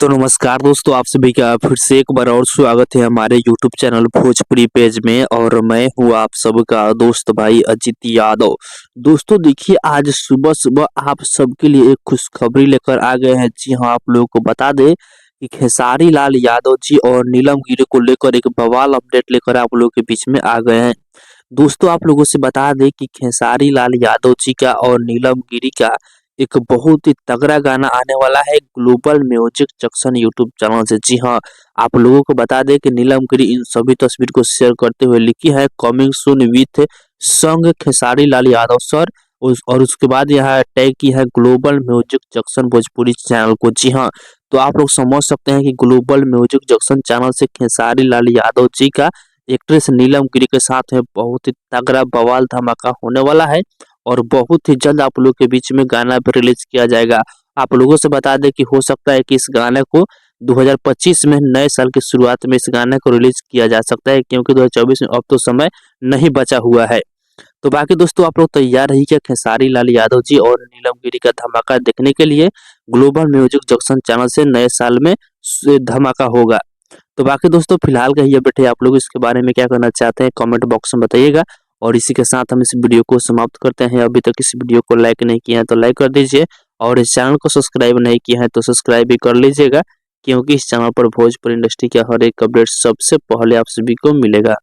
तो नमस्कार दोस्तों, आप सभी का फिर से एक बार और स्वागत है हमारे यूट्यूब चैनल भोजपुरी पेज में। और मैं हूँ आप सबका दोस्त भाई अजित यादव। दोस्तों देखिए, आज सुबह सुबह आप सबके लिए एक खुशखबरी लेकर आ गए हैं। जी हाँ, आप लोगों को बता दें कि खेसारी लाल यादव जी और नीलम गिरी को लेकर एक बवाल अपडेट लेकर आप लोगों के बीच में आ गए हैं। दोस्तों आप लोगों से बता दें कि खेसारी लाल यादव जी का और नीलम गिरी का एक बहुत ही तगड़ा गाना आने वाला है global music junction YouTube channel से। जी हाँ, आप लोगों को बता दें कि नीलम गिरी इन सभी तस्वीर को शेयर करते हुए लिखी है coming soon with song Khesari Lal Yadav sir. और उसके बाद यहाँ टैग की है global music junction Bhojpuri channel को। जी हाँ, तो आप लोग समझ सकते हैं कि ग्लोबल म्यूजिक जंक्शन चैनल से खेसारी लाल यादव जी का एक्ट्रेस नीलम गिरी के साथ में बहुत ही तगड़ा बवाल धमाका होने वाला है। और बहुत ही जल्द आप लोग के बीच में गाना भी रिलीज किया जाएगा। आप लोगों से बता दें कि हो सकता है कि इस गाने को 2025 में नए साल की शुरुआत में इस गाने को रिलीज किया जा सकता है, क्योंकि 2024 में अब तो समय नहीं बचा हुआ है। तो बाकी दोस्तों आप लोग तैयार रहिए खेसारी लाल यादव जी और नीलम गिरी का धमाका देखने के लिए। ग्लोबल म्यूजिक जंक्शन चैनल से नए साल में धमाका होगा। तो बाकी दोस्तों फिलहाल का ये बैठे, आप लोग इसके बारे में क्या करना चाहते हैं कमेंट बॉक्स में बताइएगा। और इसी के साथ हम इस वीडियो को समाप्त करते हैं। अभी तक इस वीडियो को लाइक नहीं किया है तो लाइक कर दीजिए, और इस चैनल को सब्सक्राइब नहीं किया है तो सब्सक्राइब भी कर लीजिएगा, क्योंकि इस चैनल पर भोजपुरी इंडस्ट्री का हर एक अपडेट सबसे पहले आप सभी को मिलेगा।